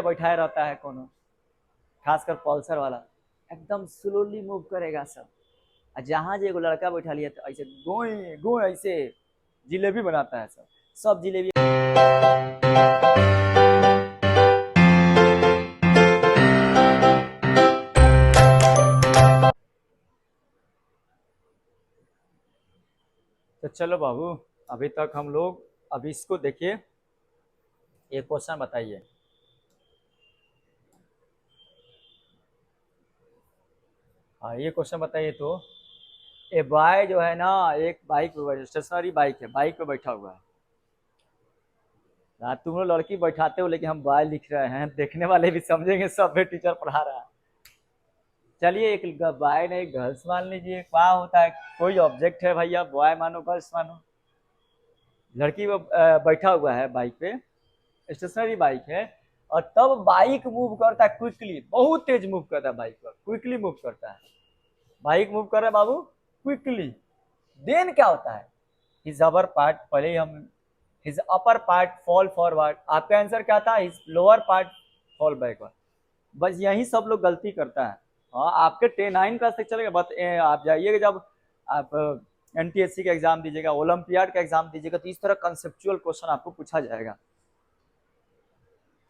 बैठाए रहता है कोनो, खासकर पल्सर वाला, एकदम स्लोली मूव करेगा सब। और जहाँ जे एगो लड़का बैठा लिया तो ऐसे गोए गोए ऐसे जिलेबी बनाता है सब, सब जिलेबी। तो चलो बाबू, अभी तक हम लोग, अभी इसको देखिए, एक क्वेश्चन बताइए। हाँ, ये क्वेश्चन बताइए तो, ए बॉय जो है ना, एक बाइक पे, स्टेशनरी बाइक है, बाइक पे बैठा हुआ है। तुम लोग लड़की बैठाते हो लेकिन हम बॉय लिख रहे हैं, देखने वाले भी समझेंगे सब में टीचर पढ़ा रहा है। चलिए, एक बॉय ने एक गर्ल्स मान लीजिए, क्या होता है, कोई ऑब्जेक्ट है भैया, बॉय मानो गर्ल्स मानो। लड़की वो बैठा हुआ है बाइक पे, स्टेशनरी बाइक है, और तब बाइक मूव करता है क्विकली, बहुत तेज मूव करता है बाइक पर, क्विकली मूव करता है। बाइक मूव कर रहा है बाबू, क्विकली। देन क्या होता है, हिज अपर पार्ट, पहले ही हम, his upper part fall forward. आपका आंसर क्या था, his lower part fall backward. बस यही सब लोग गलती करता है। हाँ, आपके 9 क्लास तक चलेगा, बट आप जाइएगा जब आप एनटीएससी का एग्जाम दीजिएगा, ओलंपियाड का एग्जाम दीजिएगा, तो इस तरह कंसेप्चुअल क्वेश्चन आपको पूछा जाएगा।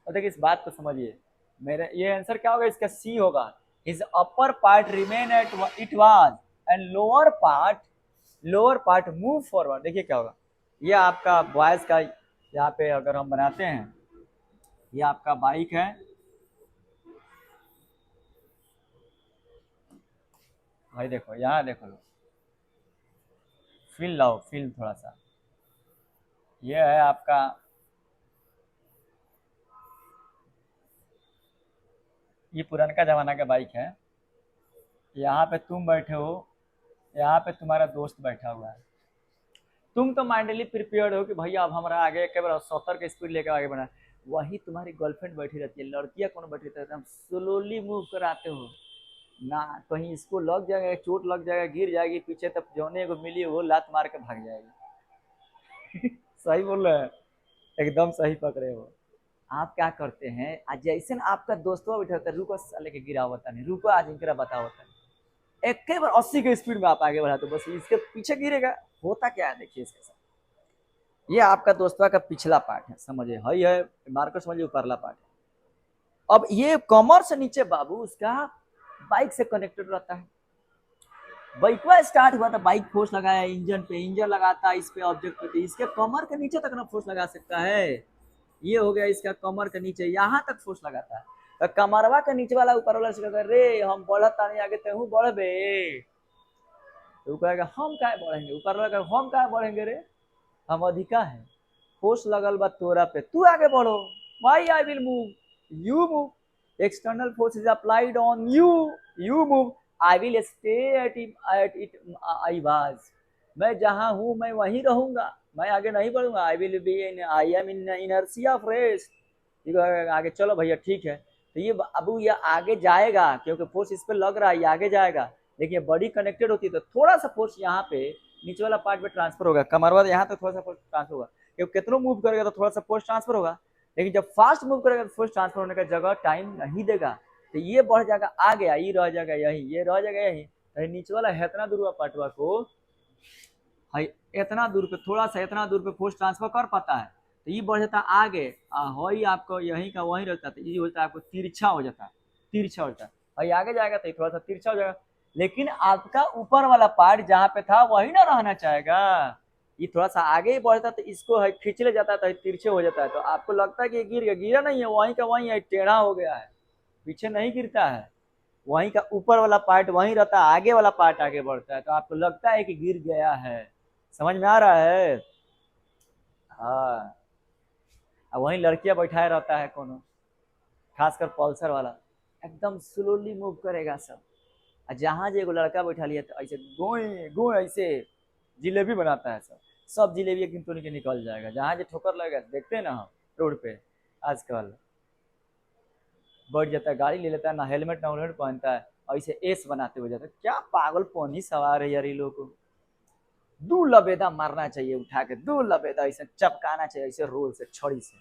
और देखिए, इस बात को समझिए, मेरे ये आंसर क्या होगा, इसका सी होगा। His upper part remain at it was, and lower part move forward. देखिए क्या होगा, ये आपका बॉयज का, यहाँ पे अगर हम बनाते हैं, ये आपका बाइक है, भाई देखो यहाँ देखो लो, फील लाओ, फील थोड़ा सा, ये है आपका, ये पुराना जमाना का बाइक है। यहाँ पे तुम बैठे हो, यहाँ पे तुम्हारा दोस्त बैठा हुआ है। तुम तो माइंडली प्रिपेयर्ड हो कि भैया अब हमारा आगे एक बार 70 के स्पीड लेकर आगे बढ़ा। वही तुम्हारी गर्लफ्रेंड बैठी रहती है, लड़कियां कौन बैठी रहती है, एकदम स्लोली मूव कराते हो ना, कहीं इसको लग जाएगा, चोट लग जाएगा, गिर जाएगी पीछे, तब जोने को मिली वो लात मार के भाग जाएगी। सही बोल रहे हैं, एकदम सही पकड़े हो। आप क्या करते हैं, आज जैसे ना आपका दोस्तवा बैठा होता है, रुको साले के गिरा होता नहीं, रुको आज इनका बताओ होता है, एक बार 80 के स्पीड में आप आगे बढ़ा, तो बस इसके पीछे गिरेगा। होता क्या है देखिए इसके साथ, ये आपका दोस्तवा का पिछला पार्ट है, समझिए, हई है मार्कर, समझिए ऊपरला पार्ट है। अब ये कमर से नीचे बाबू उसका बाइक से कनेक्टेड रहता है। बाइकवा स्टार्ट हुआ था, बाइक फोर्स लगाया इंजन पे, इंजन लगाता है इस पे ऑब्जेक्ट पे, इसके कमर के नीचे तक ना फोर्स लगा सकता है। ये हो गया इसका कमर के नीचे, यहाँ तक फोर्स लगाता है। तो कमरवा के नीचे वाला ऊपर वाला से कहता है, रे हम बढ़ता नहीं आगे, ते हूँ बढ़बे। तो कहेगा हम क्या बढ़ेंगे, ऊपर वाला कहेगा हम क्या बढ़ेंगे रे, हम अधिका है, फोर्स लगल बा तोरा पे, तू आगे बढ़ो, why I will move, you move, external force is applied on you, you move, I will stay at it I was, मैं जहां हूं मैं वहीं रहूंगा, मैं आगे नहीं बढ़ूंगा, I will be in, I am in inertia of rest. आगे चलो भैया ठीक है। तो ये अब ये आगे जाएगा क्योंकि फोर्स इस पर लग रहा है, ये आगे जाएगा। देखिए बॉडी कनेक्टेड होती है तो थोड़ा सा फोर्स यहाँ पे नीचे वाला पार्ट पे ट्रांसफर होगा, कमरवा यहाँ तक थोड़ा सा फोर्स ट्रांसफर होगा, क्योंकि कितना मूव करेगा तो थोड़ा सा फोर्स ट्रांसफर होगा। लेकिन जब फास्ट मूव करेगा तो फोर्स ट्रांसफर होने का जगह टाइम नहीं देगा, तो ये बढ़ जाएगा आगे, ये रह जाएगा यही, ये रह जाएगा यही, तो नीचे वाला इतना दूर पार्टवा को इतना दूर पे, थोड़ा सा इतना दूर पे फोर्स ट्रांसफर कर पाता है, तो ये बढ़ जाता है आगे, वही आपको यहीं का वहीं रहता है, ये होता है आपको तिरछा हो जाता है, तिरछा हो जाता है, और आगे जाएगा तो थोड़ा सा तिरछा हो जाएगा। लेकिन आपका ऊपर वाला पार्ट जहाँ पे था वही ना रहना चाहेगा, ये थोड़ा सा आगे ही बढ़ता तो इसको है खींच ले जाता है, तो तिरछे हो जाता है, तो आपको लगता है कि गिर गया, गिरा नहीं है, वहीं का वहीं है, टेढ़ा हो गया है, पीछे नहीं गिरता है, वहीं का ऊपर वाला पार्ट वहीं रहता है, आगे वाला पार्ट आगे बढ़ता है, तो आपको लगता है कि गिर गया है। समझ में आ रहा है? हाँ, वहीं लड़कियां बैठाए रहता है कोनो, खासकर पल्सर वाला, एकदम स्लोली मूव करेगा सब। और जहाँ जे एगो लड़का बैठा लिया तो ऐसे गोए गोए ऐसे जिलेबी बनाता है सब, सब जिलेबी एक दिन तो के निकल जाएगा, जहाँ जे ठोकर लगेगा, देखते हैं ना हम रोड पे आजकल, बैठ जाता है, गाड़ी ले लेता है, ना हेलमेट ना हेलमेट पहनता है, और ऐसे एस बनाते हुए जाता है। क्या पागलपन सवार है यार ये लोग को, दू लबेदा मारना चाहिए उठा के, दू लबेदा ऐसे चपकाना चाहिए ऐसे रोल से, छड़ी से।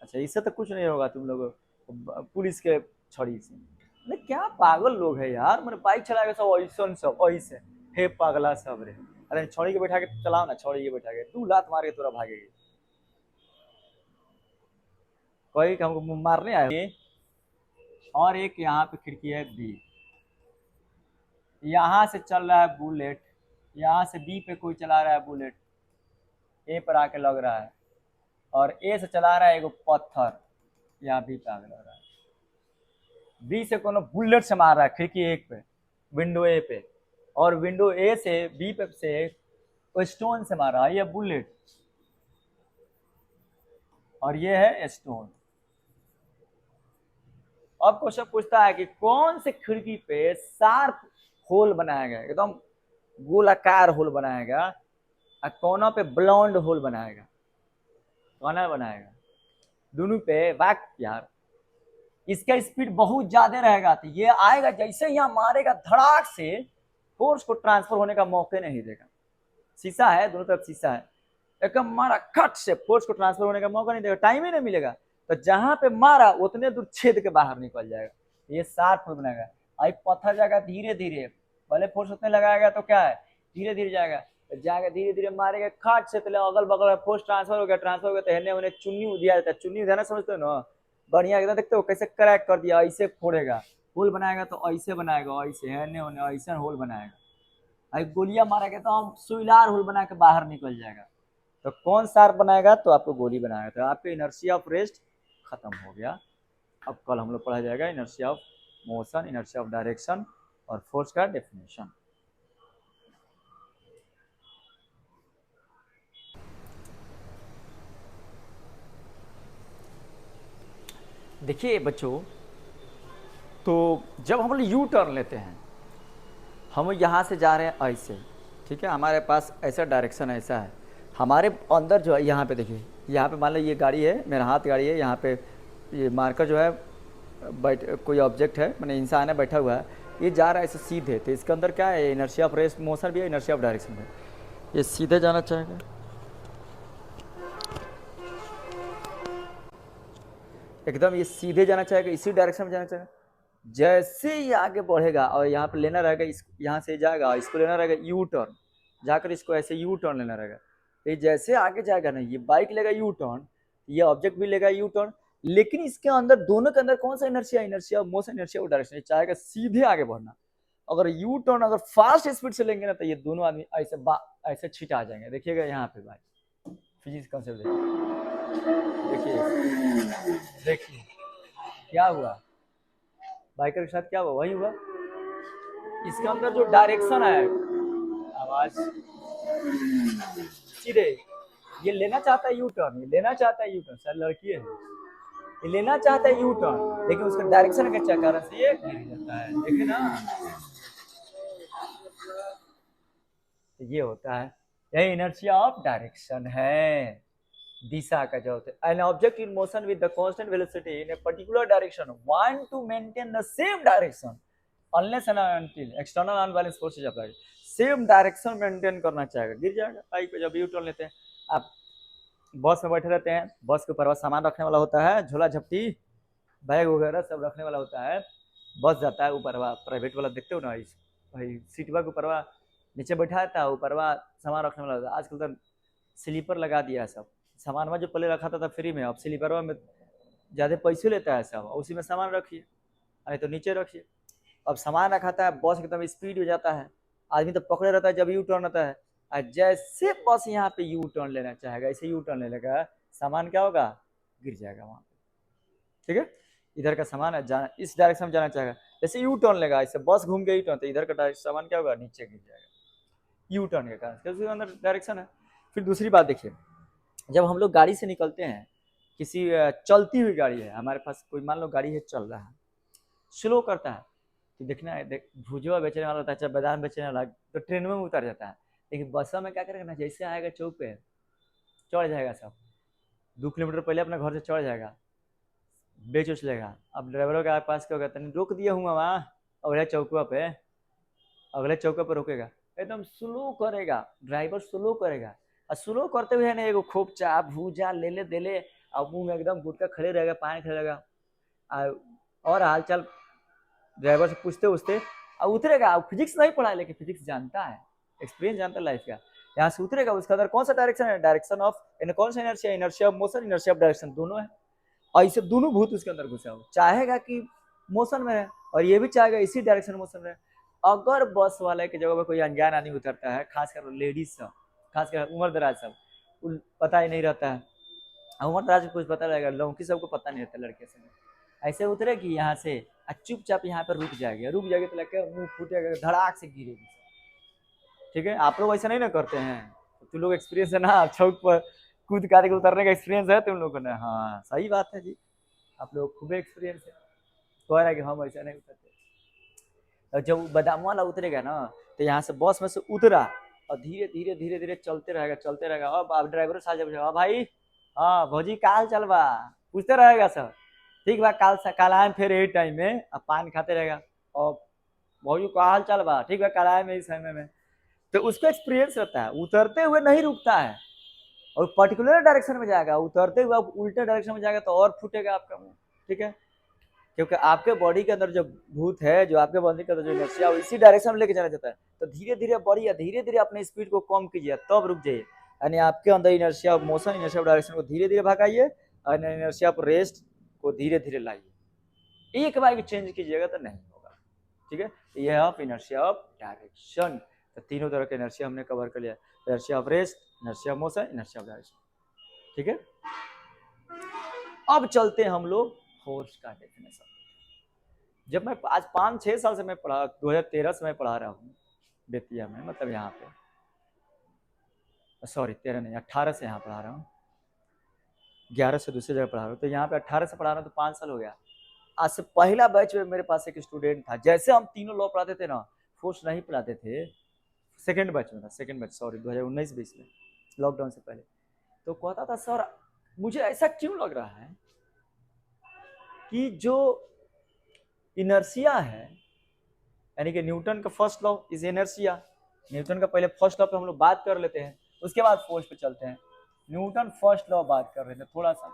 अच्छा, इससे तो कुछ नहीं होगा तुम लोगों, पुलिस के छड़ी से। अरे क्या पागल लोग है यार, मैंने बाइक चलाएगा सब ऐसा सब ऐसे, हे पागला सब रे। अरे छड़ी के बैठा के चलाओ ना, छड़ी के बैठा के तू लात मार के तोरा भागेगी। कोई हमको मारने आए। और एक यहाँ पे खिड़की है बी, यहाँ से चल रहा है बुलेट, यहाँ से बी पे कोई चला रहा है बुलेट, ए पर आके लग रहा है, और ए से चला रहा है एगो पत्थर, यहाँ बी पे आके लग रहा है। बी से कोनो बुलेट से मार रहा है खिड़की एक पे, विंडो ए पे, और विंडो ए से बी पे से कोई स्टोन से मार रहा है, ये बुलेट और ये है स्टोन। अब क्वेश्चन पूछता है कि कौन से खिड़की पे शार्प होल बनाया गया, एकदम गोलाकार होल बनाया गया, और कोना पे ब्लॉन्ड होल बनाएगा, कोना बनाएगा दोनों पे। वाक यार, इसका स्पीड बहुत ज्यादा रहेगा, तो ये आएगा जैसे यहाँ मारेगा धड़ाक से, फोर्स को ट्रांसफर होने का मौके नहीं देगा। शीशा है, दोनों तरफ शीशा है, एकदम मारा खट से फोर्स को ट्रांसफर होने का मौका नहीं देगा, टाइम ही नहीं मिलेगा। तो जहां पे मारा उतने दूर छेद के बाहर निकल जाएगा, ये शार्प होल बनाएगा। आई पत्थर जाएगा धीरे धीरे, पहले फोर्स उतने लगाएगा तो क्या है, धीरे धीरे जाएगा, तो जाएगा धीरे धीरे मारेगा खट से, पहले अगल बगल में फोर्स ट्रांसफर हो गया, ट्रांसफर हो गया तो हेलने उन्हें चुन्नी उदिया जाता है, चुन्नी उदियाना समझते हो ना, बढ़िया एकदम। देखते हो कैसे क्रैक कर दिया, ऐसे फोड़ेगा, होल बनाएगा तो ऐसे बनाएगा, ऐसे हेलने उन्हें ऐसा होल बनाएगा। आई गोलियां मारेगा तो हम सुईलार होल बना के बाहर निकल जाएगा। तो कौन शार्प बनाएगा, तो आपको गोली बनाएगा। तो आपके इनर्शिया ऑफ रेस्ट खत्म हो गया। अब कल हम लोग पढ़ा जाएगा inertia of motion, inertia of direction और फोर्स का डेफिनेशन। देखिए बच्चों, तो जब हम लोग यू टर्न लेते हैं, हम यहाँ से जा रहे हैं ऐसे, ठीक है, हमारे पास ऐसा डायरेक्शन ऐसा है, हमारे अंदर जो है यहाँ पे देखिए, यहाँ पे मान लो ये गाड़ी है, मेरा हाथ गाड़ी है, यहाँ पे ये मार्कर जो है बैठ कोई ऑब्जेक्ट है, मैंने इंसान है बैठा हुआ है, ये जा रहा है ऐसे सीधे, तो इसके अंदर क्या है, इनर्शिया ऑफ रेस्ट मोशन भी है, इनर्शिया ऑफ डायरेक्शन है। ये सीधे जाना चाहेगा, एकदम ये सीधे जाना चाहेगा, इसी डायरेक्शन में जाना चाहेगा। जैसे ही आगे बढ़ेगा और यहाँ पे लेना रहेगा, इस यहाँ से जाएगा, इसको लेना रहेगा यू टर्न, जाकर इसको ऐसे यू टर्न लेना रहेगा। ये जैसे आगे जाएगा ना, ये बाइक लेगा यू टर्न, ये ऑब्जेक्ट भी लेगा यू टर्न, लेकिन इसके अंदर दोनों के अंदर कौन सा inertia, inertia motion, inertia direction, चाहेगा सीधे आगे बढ़ना। अगर यू टर्न अगर फास्ट स्पीड से लेंगे ना, तो ये दोनों आदमी ऐसे ऐसे छिटा जाएंगे। देखिएगा यहाँ पे भाई, फिजिक्स कॉन्सेप्ट देखिए, देखिए क्या हुआ, बाइकर के साथ क्या हुआ, वही हुआ। इसके अंदर जो डायरेक्शन है, आवाज सीधे, ये लेना चाहता है यू टर्न, ये लेना चाहता है यू टर्न, सर लड़की है, ये लेना चाहता है यू टर्न, लेकिन उसका डायरेक्शन के कारण से ये गिर जाता है। देखे ना, ये होता है, यही इनर्शिया ऑफ डायरेक्शन है, दिशा का जो होता है। An object in motion with the constant velocity in a particular direction want to maintain the same direction unless and until external unbalance forces apply. Same direction maintain करना चाहेगा, गिर जाएगा। Bike पे जब यू टर्न लेते हैं, आप बस में बैठे रहते हैं, बस के ऊपर सामान रखने वाला होता है, झोला झपटी बैग वगैरह सब रखने वाला होता है, बस जाता है ऊपर, प्राइवेट वाला देखते हो ना, भाई सीट के ऊपर नीचे बैठा रहता है, ऊपर सामान रखने वाला होता है। आजकल तो स्लीपर लगा दिया है सब, सामान में जो पहले रखा था फ्री में, अब स्लीपर में ज़्यादा पैसे लेता है सब, उसी में सामान रखिए, अरे तो नीचे रखिए। अब सामान रखा था, बस एकदम स्पीड हो जाता है, आदमी तो पकड़े रहता है जब यू टर्न होता है, और जैसे बस यहाँ पे यू टर्न लेना चाहेगा, ऐसे यू टर्न लेने का सामान क्या होगा, गिर जाएगा वहाँ पे। ठीक है, इधर का सामान है, जाना इस डायरेक्शन में जाना चाहेगा, जैसे यू टर्न लेगा, ऐसे बस घूम के यू टर्न, तो इधर का सामान क्या होगा, नीचे गिर जाएगा यू टर्न के कारण, क्योंकि अंदर डायरेक्शन है। फिर दूसरी बात देखिए, जब हम लोग गाड़ी से निकलते हैं, किसी चलती हुई गाड़ी है हमारे पास, कोई मान लो गाड़ी है चल रहा है, स्लो करता है, तो देखना है, भुजवा बेचने वाला होता है, चाहे बादाम बेचने वाला, तो ट्रेन में उतर जाता है। लेकिन बस में क्या करेगा ना, जैसे आएगा चौक पे चढ़ जाएगा, सब 2 किलोमीटर पहले अपने घर से चढ़ जाएगा, बेच उच लेगा। अब ड्राइवरों के पास क्या होगा, तनी रोक दिया हूँ वहाँ अगले चौका पे, अगले चौका पे रोकेगा, एकदम स्लो करेगा, ड्राइवर स्लो करेगा, और स्लो करते हुए ना एगो खोपचा भूजा ले ले दे ले, अब मुँह में एकदम गुटका खड़े रहेगा, पानी खड़े रहेगा, और हालचाल ड्राइवर से पूछते पूछते अब उतरेगा। फिजिक्स नहीं पढ़ा है लेकिन फिजिक्स जानता है, एक्सपीरियंस जानता है लाइफ का। यहाँ से उतरेगा, उसके अंदर कौन सा डायरेक्शन है, डायरेक्शन ऑफ कौन सा inertia, inertia of motion, inertia of direction, दोनों है। और इसे दोनों भूत उसके अंदर घुसा हो, चाहेगा कि मोशन में रहे और ये भी चाहेगा इसी डायरेक्शन मोशन में रहे। अगर बस वाले की जगह पर कोई अनजान आदमी उतरता है, खासकर लेडीज सब, खासकर उम्र दराज सब, पता ही नहीं रहता है। उम्र दराज कुछ पता रहेगा, लड़की सबको पता नहीं रहता, लड़के से ऐसे उतरेगी यहाँ से चुपचाप यहाँ पर रुक जाएगी तो लगे मुंह फूटेगा, धड़ाक से गिरेगी। ठीक है, आप लोग ऐसा नहीं ना करते हैं, तुम लोग एक्सपीरियंस है ना, चौक पर कूद काट के उतरने का एक्सपीरियंस है तुम लोगों ने। हाँ सही बात है जी, आप लोग खूब एक्सपीरियंस है। कह रहा है कि हम ऐसा नहीं उतरते। और जब बादाम वाला उतरेगा ना, तो यहाँ से बस में से उतरा और धीरे धीरे धीरे धीरे चलते रहेगा। अब आप ड्राइवर साथ जब भाई, हाँ भौजी काल चल बा, पूछते रहेगा सब, ठीक बा काल आए फिर यही टाइम में, अब पान खाते रहेगा और भौजी का हाल चल बा, ठीक बा काल आए में इस समय में। तो उसको एक्सपीरियंस रहता है, उतरते हुए नहीं रुकता है और पर्टिकुलर डायरेक्शन में जाएगा, उतरते हुए उल्टे डायरेक्शन में जाएगा तो और फूटेगा आपका मुंह। ठीक है, क्योंकि आपके बॉडी के अंदर जो भूत है, जो आपके बॉडी के अंदर जो इनर्शिया है, इसी डायरेक्शन में लेके जाना चाहता है। तो धीरे धीरे बढ़िए, धीरे धीरे अपने स्पीड को कम कीजिए, तब रुक जाइए। यानी आपके अंदर inertia of motion, inertia of direction को धीरे धीरे भगाइए और इनर्शिया ऑफ रेस्ट को धीरे धीरे लाइए। एक बार भी चेंज कीजिएगा तो नहीं होगा। ठीक है, यह ऑफ इनर्शिया ऑफ डायरेक्शन। तो तीनों तरह के इनर्शिया हमने कवर कर लिया, inertia of rest, inertia of motion, inertia of direction. ठीक है, अब चलते हैं हम लोग फोर्स का डेफिनेशन। जब मैं आज 5-6 साल से मैं पढ़ा, 2013 से मैं पढ़ा रहा हूँ बेतिया में, मतलब यहाँ पे, सॉरी 13 नहीं 18 से यहाँ पढ़ा रहा हूँ, 11 से दूसरी जगह पढ़ा रहा हूँ। तो यहाँ पे 18 से पढ़ा रहा हूँ, तो 5 साल हो गया। आज से पहला बैच में मेरे पास एक स्टूडेंट था, जैसे हम तीनों लॉ पढ़ाते थे ना, फोर्स नहीं पढ़ाते थे, सेकेंड बैच में था, सेकेंड बैच सॉरी 2019-20 में, लॉकडाउन से पहले। तो कहता था सर मुझे ऐसा क्यों लग रहा है कि जो इनर्शिया है, यानी कि न्यूटन का first law is inertia, Newton का पहले फर्स्ट लॉ पे हम लोग बात कर लेते हैं, उसके बाद फोर्स पे चलते हैं। न्यूटन फर्स्ट लॉ बात कर रहे थे थोड़ा सा,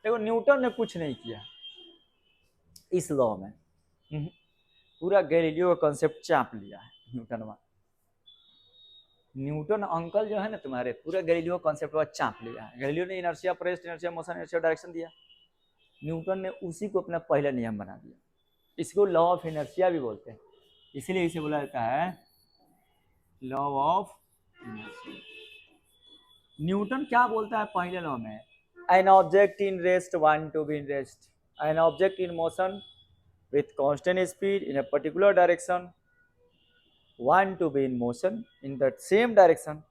देखो न्यूटन ने कुछ नहीं किया इस लॉ में, पूरा गैलीलियो का कॉन्सेप्ट चाप लिया है न्यूटन अंकल जो है ना तुम्हारे, पूरा गैलीलियो कॉन्सेप्ट चाप लिया है। गैलीलियो ने inertia of rest, inertia motion, inertia direction दिया, न्यूटन ने उसी को अपना पहला नियम बना दिया। इसको लॉ ऑफ इनर्शिया भी बोलते हैं, इसलिए इसे बोला जाता है लॉ ऑफ इनर्शिया। न्यूटन क्या बोलता है पहले लॉ में, an object in rest want to be in rest, an object in motion with constant speed in a particular direction want to be in motion in that same direction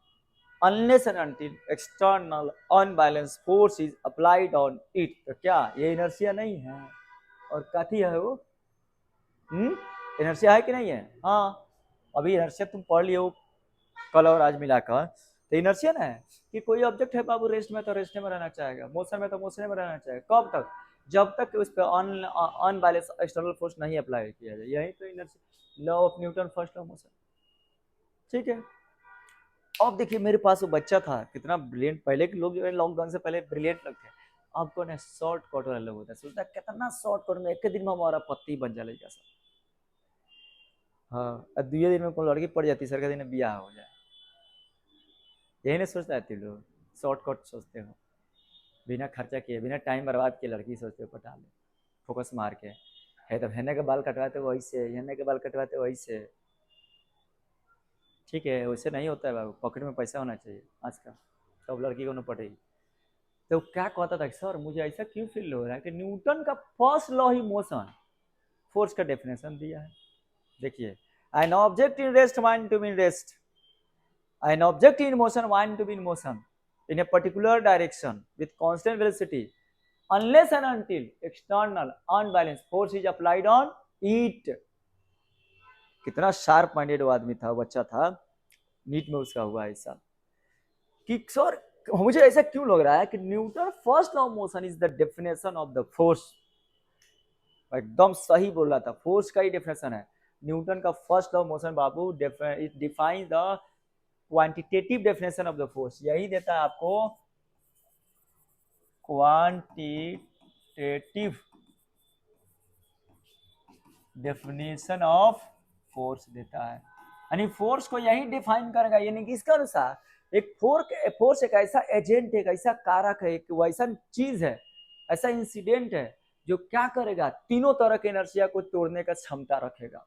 unless and until external unbalanced force is applied on it। तो क्या ये inertia नहीं है? और कथी है वो? Inertia है कि नहीं है? हाँ, अभी इनर्शिया तुम पढ़ लियो कल और आज मिलाकर, तो इनर्शिया ना है कि कोई ऑब्जेक्ट है बाबू रेस्ट में तो रेस्ट में रहना चाहेगा, मोशन में तो मोशन में रहना चाहेगा। कब तक? जब तक उस पर अनबैलेंस एक्सटर्नल फोर्स नहीं अप्लाई किया जाए। यही तो inertia, law of Newton first law motion. ठीक है, अब देखिए मेरे पास वो बच्चा था, कितना ब्रिलियंट, पहले के लोग जो है लॉकडाउन से पहले ब्रिलियंट लोग थे, अब कौन है शॉर्ट कट वाला लोग होता है, सोचता कितना शॉर्ट कट में एक दिन में हमारा पत्ती बन जाए सब। हाँ, और दूसरे दिन में कोई लड़की पड़ जाती, सर का दिन ब्याह हो जाए, यही नहीं सोचता है लोग, शॉर्टकट सोचते हो, बिना खर्चा किए, बिना टाइम बर्बाद किए लड़की सोचते हो पटा ले, फोकस मार के है, तब हेने के बाल कटवाते वही से, हेने के बाल कटवाते वही से। ठीक है, वैसे नहीं होता है बाबू, पॉकेट में पैसा होना चाहिए आजकल, तब लड़की को न पटेगी। तो क्या कहता था सर मुझे ऐसा क्यों फील हो रहा है कि न्यूटन का फर्स्ट लॉ ही मोशन फोर्स का डेफिनेशन दिया है। देखिए, an object in rest want to be in rest, an object in motion want to be in motion in a particular direction with constant velocity unless and until external unbalanced force is applied on it। कितना sharp minded वो आदमी था, बच्चा था, NEET में उसका हुआ ऐसा कि सर मुझे ऐसा क्यों लग रहा है कि Newton first law of motion is the definition of the force. एकदम सही बोल रहा था, फोर्स का ही डेफिनेशन है। न्यूटन का first law of motion Babu, it defines the quantitative definition of the force, यही देता है आपको क्वांटिटेटिव डेफिनेशन ऑफ फोर्स देता है, यानी फोर्स को यही डिफाइन करेगा, यानी कि इसके अनुसार एक फोर्स एक ऐसा एजेंट है, एक ऐसा कारक है, एक वैसा चीज है, ऐसा इंसिडेंट है जो क्या करेगा, तीनों तरह के इनर्शिया को तोड़ने का क्षमता रखेगा।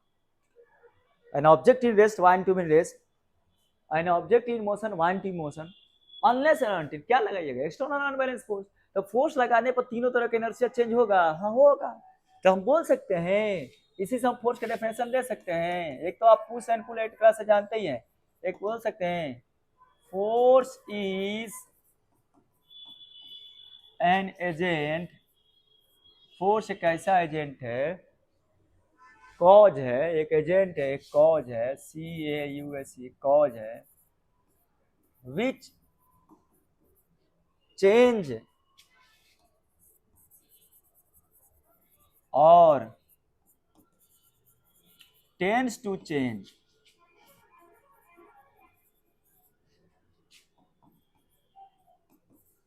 An object in rest want to be rest, an object in motion want to motion, unless and until क्या लगाइएगा, एक्सटर्नल अनबैलेंस फोर्स। तो फोर्स लगाने पर तीनों तरह के इनर्शिया चेंज होगा, हाँ होगा। तो हम बोल सकते हैं, इसी से हम फोर्स का डेफिनेशन दे सकते हैं। एक तो आप पुश एंड पुल 8 क्लास से जानते ही हैं, एक बोल सकते हैं force is an agent, force एक ऐसा एजेंट है, कॉज है, एक एजेंट है, एक कॉज है, CAUSE कॉज है, विच चेंज और tends to change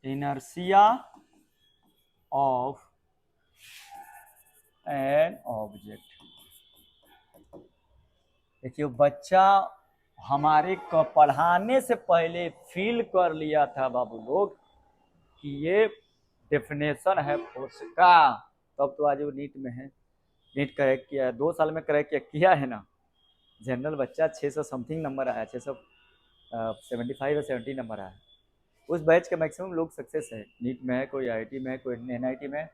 inertia of an object। देखिए बच्चा हमारे को पढ़ाने से पहले फील कर लिया था बाबू लोग कि ये डेफिनेशन है फोर्स का, तब तो आज वो नीट में है, नीट क्रैक किया है, 2 साल में क्रैक किया है ना। जनरल बच्चा 600 समथिंग नंबर आया, 675 या 70 नंबर आया। उस बैच के मैक्सिमम लोग सक्सेस है, नीट में है, कोई IIT में है, कोई NIT में।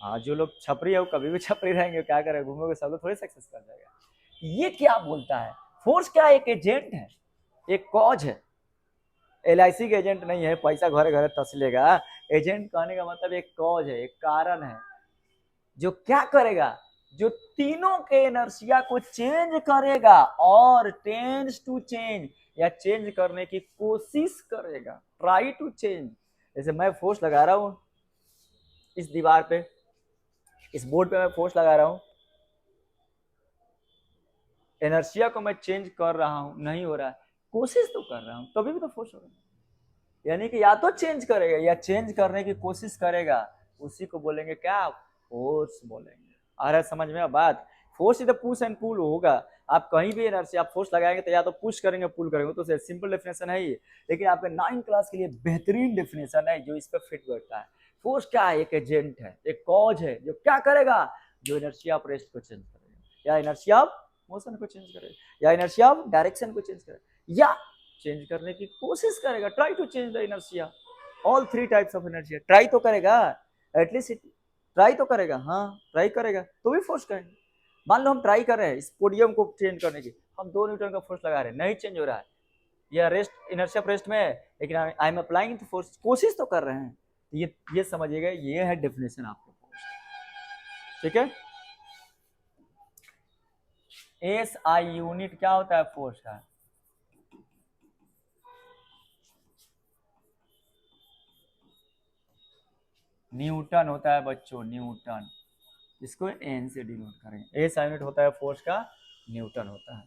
हाँ जो लोग छपरी है वो कभी भी छपरी रहेंगे, क्या करें, घूमोगे सब लोग थोड़ी सक्सेस कर जाएगा। ये क्या बोलता है, फोर्स क्या एक एजेंट है, एक कॉज है, LIC के एजेंट नहीं है, पैसा घरे घरे तसलेगा। एजेंट कहने का मतलब एक कॉज है, एक कारण है, जो क्या करेगा, जो तीनों के इनर्शिया को चेंज करेगा और टेंड्स टू चेंज, या चेंज करने की कोशिश करेगा, ट्राई टू चेंज। जैसे मैं फोर्स लगा रहा हूं इस दीवार पे, इस बोर्ड पे मैं फोर्स लगा रहा हूं, इनर्शिया को मैं चेंज कर रहा हूं, नहीं हो रहा है, कोशिश तो कर रहा हूं, तभी भी तो फोर्स होगा। यानी कि या तो चेंज करेगा या चेंज करने की कोशिश करेगा, उसी को बोलेंगे क्या, फोर्स बोलेंगे। आ रहा है समझ में बात। फोर्स इधर पुश एंड पुल होगा, आप कहीं भी इनर्शिया आप फोर्स लगाएंगे तो या तो पुश करेंगे पुल करेंगे, तो सिंपल डेफिनेशन है ये, लेकिन आपके 9 क्लास के लिए बेहतरीन डेफिनेशन है जो इस पर फिट बैठता है। फोर्स क्या है, एक एजेंट है, एक कॉज है, जो क्या करेगा, जो इनर्शिया ऑफ रेस्ट को चेंज करेगा, या इनर्शिया ऑफ मोशन को चेंज करेगा, या इनर्शिया ऑफ डायरेक्शन को चेंज करेगा, या चेंज करने की कोशिश करेगा, try to change the inertia. All 3 types of inertia, try तो करेगा, एटलीस्ट ट्राई तो करेगा, हाँ ट्राई करेगा तो भी फोर्स करेंगे। मान लो हम ट्राई कर रहे हैं इस पोडियम को चेंज करने की, हम 2 न्यूटन का फोर्स लगा रहे हैं, नहीं चेंज हो रहा है, यह रेस्ट इनर्शिया रेस्ट में है, लेकिन आई एम अप्लाइंग तो फोर्स, कोशिश तो कर रहे हैं। ये समझिएगा, ये है डेफिनेशन आपके फोर्स, ठीक है। SI यूनिट क्या होता है फोर्स का, न्यूटन होता है बच्चों, न्यूटन, इसको N से डिनोट करेंगे। SI यूनिट होता है फोर्स का, न्यूटन होता है।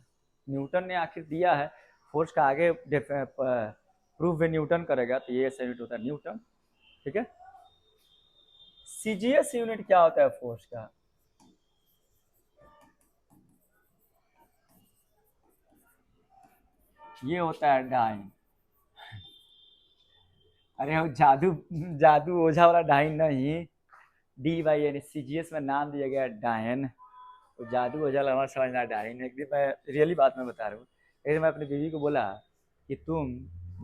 न्यूटन ने आखिर दिया है फोर्स का, आगे प्रूफ भी न्यूटन करेगा, तो ये SI यूनिट होता है न्यूटन, ठीक है। CGS यूनिट क्या होता है फोर्स का, ये होता है डाइन। अरे वो जादू जादू ओझा वाला डाइन नहीं, DYN, CGS में नाम दिया गया डायन, तो जादू ओझा हमारा समझना डाइन। एक दिन मैं रियली बात में बता रहा हूँ, एक दिन मैं अपनी बीवी को बोला कि तुम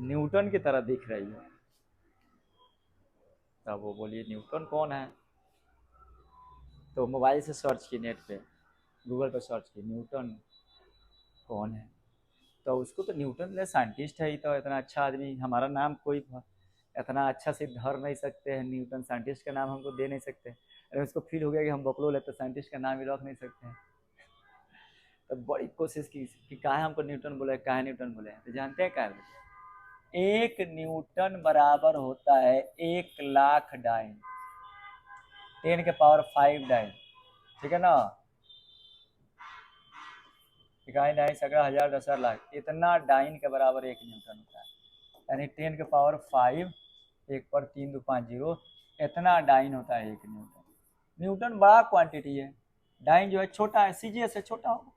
न्यूटन की तरह दिख रही हो, तब वो बोली न्यूटन कौन है, तो मोबाइल से सर्च की, नेट पे गूगल पे सर्च की न्यूटन कौन है, तो उसको तो न्यूटन साइंटिस्ट है, तो इतना अच्छा आदमी, हमारा नाम कोई इतना अच्छा से धर नहीं सकते हैं, न्यूटन साइंटिस्ट का नाम हमको दे नहीं सकते। अरे उसको फील हो गया कि हम बकलोल है तो साइंटिस्ट का नाम ही रख नहीं सकते हैं। तो बड़ी कोशिश की कि काहे हमको न्यूटन बोले, काहे न्यूटन बोले, तो जानते हैं क्या बोले, 1 न्यूटन बराबर होता है 1,00,000 डाइन, 10 के पावर 5 डाइन, ठीक है ना। इकाई डाइन सैकड़ा हजार 10,000 लाख, इतना डाइन के बराबर 1 न्यूटन होता है, यानी 10 के पावर 5, 1 पर 3 2 5 0, इतना डाइन होता है 1 न्यूटन। न्यूटन बड़ा क्वांटिटी है, डाइन जो है छोटा है, सीजीएस से छोटा होगा।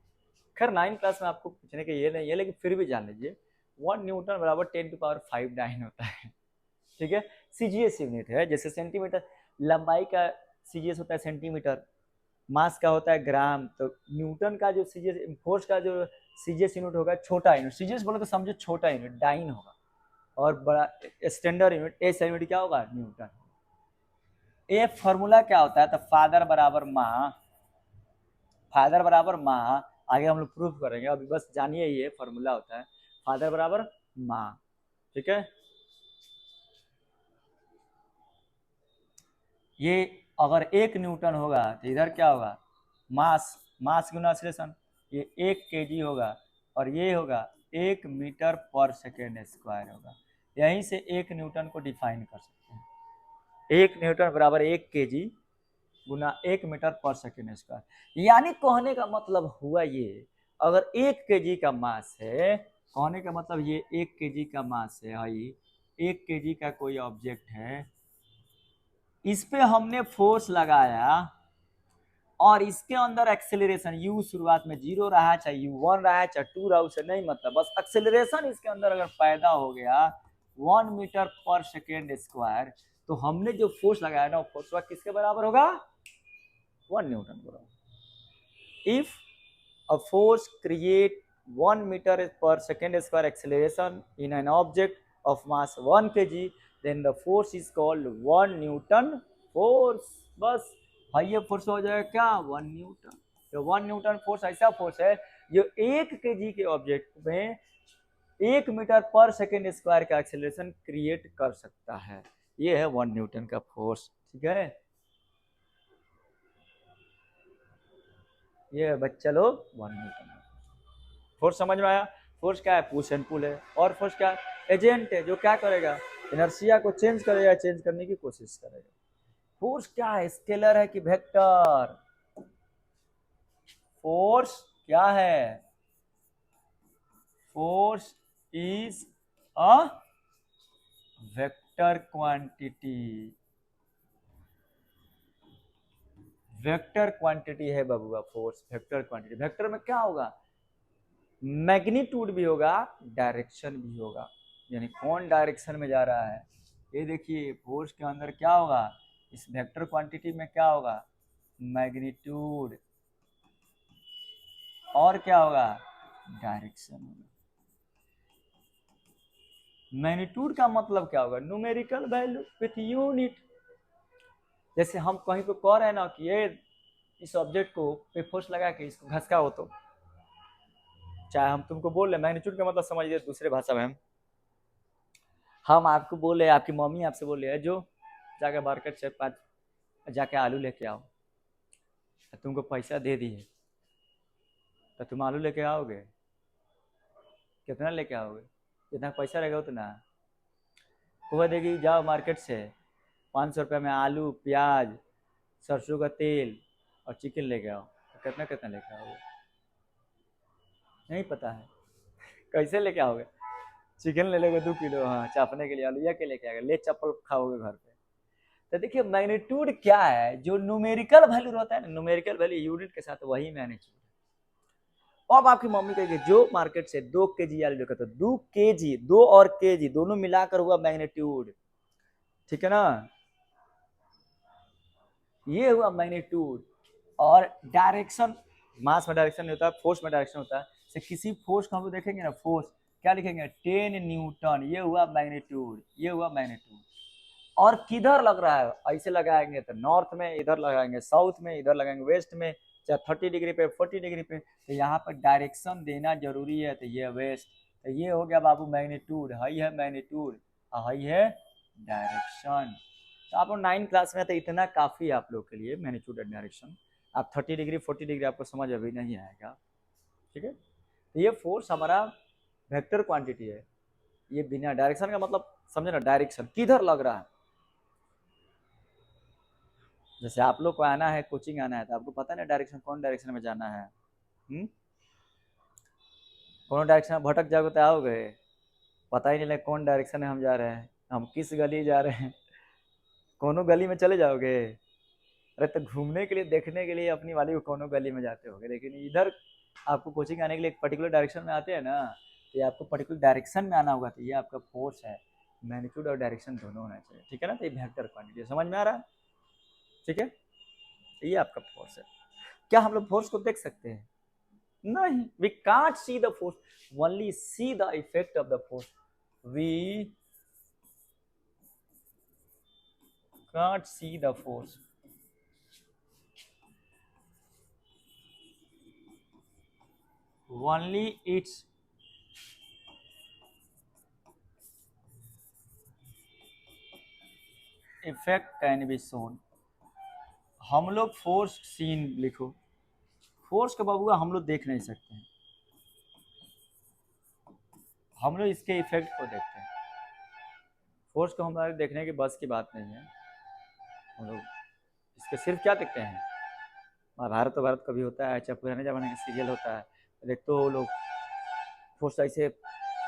खैर 9 क्लास में आपको पूछने के ये नहीं है, लेकिन फिर भी जान लीजिए 1 न्यूटन बराबर 10 की पावर 5 डाइन होता है। ठीक है, सीजीएस यूनिट है, जैसे सेंटीमीटर लंबाई का सीजीएस होता है सेंटीमीटर, मास का होता है ग्राम, तो न्यूटन का जो सीजीएस फोर्स का जो सीजीएस यूनिट होगा छोटा यूनिट, सीजीएस बोले तो समझो छोटा यूनिट डाइन होगा, और बड़ा स्टैंडर्ड यूनिट एस यूनिट क्या होगा, न्यूटन। ए फॉर्मूला क्या होता है, तो फादर बराबर माँ, फादर बराबर माँ, आगे हम लोग प्रूफ करेंगे, अभी बस जानिए ये फॉर्मूला होता है फादर बराबर माँ। ठीक है, ये अगर 1 न्यूटन होगा तो इधर क्या होगा, मास, मास गुना एक्सीलरेशन, ये 1 केजी होगा, और ये होगा 1 मीटर पर सेकेंड स्क्वायर होगा। यहीं से 1 न्यूटन को डिफाइन कर सकते हैं, 1 न्यूटन बराबर 1 केजी गुना 1 मीटर पर सेकेंड स्क्वायर। यानी कहने का मतलब हुआ ये, अगर 1 केजी का मास है, कहने का मतलब ये 1 केजी का मास है, 1 केजी का कोई ऑब्जेक्ट है, इस पे हमने फोर्स लगाया, और इसके अंदर एक्सेलरेशन यू शुरुआत में 0 रहा, चाहे u1 रहा, चाहे 2 रहा, उसे नहीं मतलब, बस एक्सेलरेशन इसके अंदर अगर पैदा हो गया 1 मीटर पर सेकेंड स्क्वायर, तो हमने जो फोर्स लगाया ना, वो फोर्स किसके बराबर होगा, 1 न्यूटन बराबर। If a force create 1 meter per second square acceleration in an object of mass 1 kg, then the force is called 1 newton force। बस भाई ये फोर्स हो जाएगा क्या, 1 न्यूटन। तो 1 न्यूटन फोर्स ऐसा फोर्स है जो 1 केजी के ऑब्जेक्ट में 1 मीटर पर सेकेंड स्क्वायर का एक्सेलरेशन क्रिएट कर सकता है, ये है 1 न्यूटन का फोर्स। ठीक है, ये बच्चा लोग 1 न्यूटन फोर्स समझ में आया। फोर्स क्या है, पुश एंड पुल है, और फोर्स क्या है, एजेंट है जो क्या करेगा, इनर्शिया को चेंज करेगा, चेंज करने की कोशिश करेगा। फोर्स क्या है, स्केलर है कि वेक्टर, फोर्स क्या है, force is a vector quantity, vector quantity है बबुआ फोर्स, वेक्टर क्वांटिटी। वेक्टर में क्या होगा, मैग्नीट्यूड भी होगा, डायरेक्शन भी होगा, यानी कौन डायरेक्शन में जा रहा है। ये देखिए फोर्स के अंदर क्या होगा, इस वेक्टर क्वांटिटी में क्या होगा, मैग्नीट्यूड, और क्या होगा, डायरेक्शन होगा। मैग्नीट्यूड का मतलब क्या होगा, न्यूमेरिकल वैल्यू विथ यूनिट। जैसे हम कहीं पे कह रहे हैं ना कि ये इस ऑब्जेक्ट को पे फोर्स लगा के इसको घसका हो, तो चाहे हम तुमको बोल रहे, मैग्नीट्यूड का मतलब समझिए दूसरे भाषा में, हम आपको बोल रहे, आपकी मम्मी आपसे बोल रही है जो जाके मार्केट से 5 जाके आलू लेके आओ, तुमको पैसा दे दिए, तो तुम आलू लेके आओगे, कितना लेके आओगे, जितना पैसा रहेगा उतना। वह देगी जाओ मार्केट से 500 रुपये में आलू, प्याज, सरसों का तेल और चिकन लेके आओ, तो कितना कितना लेके आओगे, नहीं पता है, कैसे लेके आओगे, चिकन ले लोगे 2 किलो, हाँ चापने के लिए, आलू या के लेके आओगे, ले चप्पल खाओगे घर पे। तो देखिए मैग्नीट्यूड क्या है, जो न्यूमेरिकल वैल्यू रहता है ना, न्यूमेरिकल वैल्यू यूनिट के साथ, वही मैग्नीट्यूड। अब आपकी मम्मी कहेगी जो मार्केट से 2 केजी आलू लेकर, तो 2 केजी, 2 और केजी दोनों मिलाकर हुआ मैग्नीट्यूड। ठीक है ना, ये हुआ मैग्नीट्यूड। और डायरेक्शन, मास में डायरेक्शन नहीं होता, फोर्स में डायरेक्शन होता है। से किसी फोर्स को हम लोग देखेंगे ना, फोर्स क्या लिखेंगे, 10 न्यूटन, ये हुआ मैग्नीट्यूड, ये हुआ मैग्नीट्यूड। और किधर लग रहा है, ऐसे लगाएंगे तो नॉर्थ में, इधर लगाएंगे साउथ में, इधर लगाएंगे वेस्ट में, चाहे 30 डिग्री पे, 40 डिग्री पे, तो यहाँ पर डायरेक्शन देना जरूरी है, तो ये वेस्ट, तो ये हो गया बाबू मैग्नीट्यूड, हाई है मैग्नीट्यूड, हाई है डायरेक्शन। तो आप लोग 9 क्लास में, तो इतना काफ़ी है आप लोग के लिए मैग्नीट्यूड एंड डायरेक्शन। आप 30 डिग्री 40 डिग्री आपको समझ अभी नहीं आएगा। ठीक है, तो ये फोर्स हमारा वेक्टर क्वांटिटी है, ये बिना डायरेक्शन का मतलब समझे ना, डायरेक्शन किधर लग रहा है। जैसे आप लोग को आना है, कोचिंग आना है, तो आपको पता है ना डायरेक्शन, कौन डायरेक्शन में जाना है। कोनो डायरेक्शन में भटक जाओगे तो आओगे, पता ही नहीं लगे कौन डायरेक्शन में हम जा रहे हैं, हम किस गली जा रहे हैं, कोनो गली में चले जाओगे। अरे तो घूमने के लिए देखने के लिए अपनी वाली को कोनो गली में जाते होगे, लेकिन इधर आपको कोचिंग आने के लिए एक पर्टिकुलर डायरेक्शन में आते हैं ना, तो ये आपको पर्टिकुलर डायरेक्शन में आना होगा, तो ये आपका फोर्स है। मैग्नीट्यूड और डायरेक्शन दोनों होना चाहिए, ठीक है ना। तो ये वेक्टर क्वांटिटी समझ में आ रहा है, ठीक है। ये आपका फोर्स है। क्या हम लोग फोर्स को देख सकते हैं? नहीं, we can't see the force, only see the effect of the force. We can't see the force, only its effect can be shown। हम लोग फोर्स सीन लिखो, फोर्स का बबुआ हम लोग देख नहीं सकते हैं, हम लोग इसके इफेक्ट को देखते हैं। फोर्स को हमारे देखने की बस की बात नहीं है, हम लोग इसके सिर्फ क्या देखते हैं, महाभारत तो भारत कभी होता है, चाहे पुराने जमाने का सीरियल होता है, देखते हो लोग फोर्स ऐसे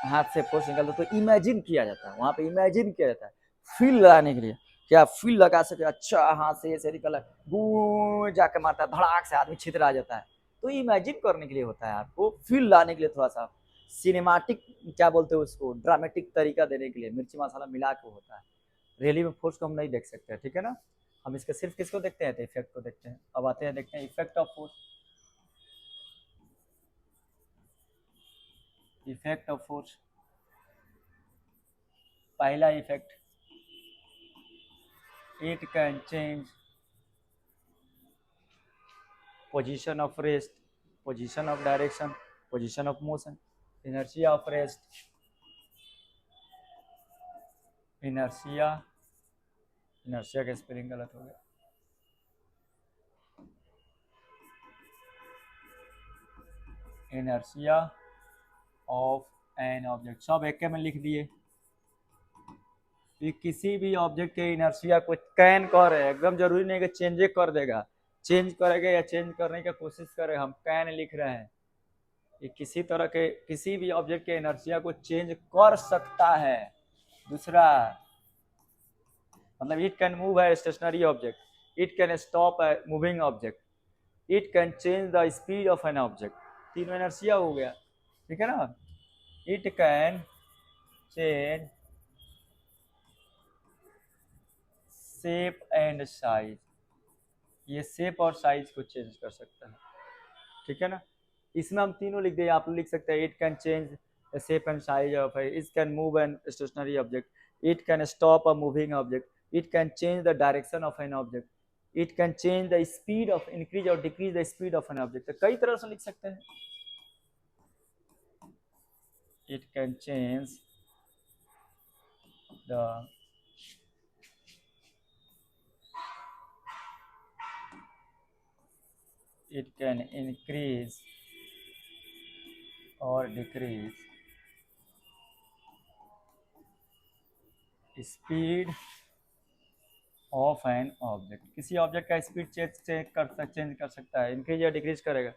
हाथ से फोर्स निकलता तो इमेजिन किया जाता है, वहाँ पे इमेजिन किया जाता है फील लगाने के लिए, क्या फील लगा सके, अच्छा हाथ से ऐसे निकला गूंज जाके मारता है, धड़ाक से आदमी छितर आ जाता है, तो इमेजिन करने के लिए होता है, आपको फील लाने के लिए, थोड़ा सा सिनेमाटिक क्या बोलते हैं उसको, ड्रामेटिक तरीका देने के लिए मिर्ची मसाला मिला के होता है। रियली में फोर्स को हम नहीं देख सकते, ठीक है ना। हम इसके सिर्फ किसको देखते हैं, तो इफेक्ट को देखते हैं। अब आते हैं देखते हैं effect of force. Effect of force, पहला effect, it can change position of rest, position of direction, position of motion, inertia of rest, inertia, inertia का स्पेलिंग गलत हो गया, inertia of an object, सब एक में लिख दिए। कि किसी भी ऑब्जेक्ट के इनर्शिया को कैन कर रहे हैं, एकदम जरूरी नहीं कि चेंज कर देगा, चेंज करेगा या चेंज करने की कोशिश करेगा, हम कैन लिख रहे हैं। ये किसी तरह के किसी भी ऑब्जेक्ट के इनर्शिया को चेंज कर सकता है। दूसरा मतलब इट कैन मूव है stationary object, it can stop है moving object, it can change the speed of an object, तीनों इनर्शिया हो गया, ठीक है ना। It can change shape and size, ये शेप और साइज को चेंज कर सकता है, ठीक है ना। इसमें हम तीनों लिख दिए, आप लिख सकते हैं it can change shape and size of, it can move an stationary object, it can stop a moving object, it can change the direction of an object, it can change the speed of, increase और decrease the speed of an object. तो कई तरह से लिख सकते हैं। It can change the it can increase or decrease speed of an object, किसी object का स्पीड चेंज कर सकता है, इंक्रीज या डिक्रीज करेगा,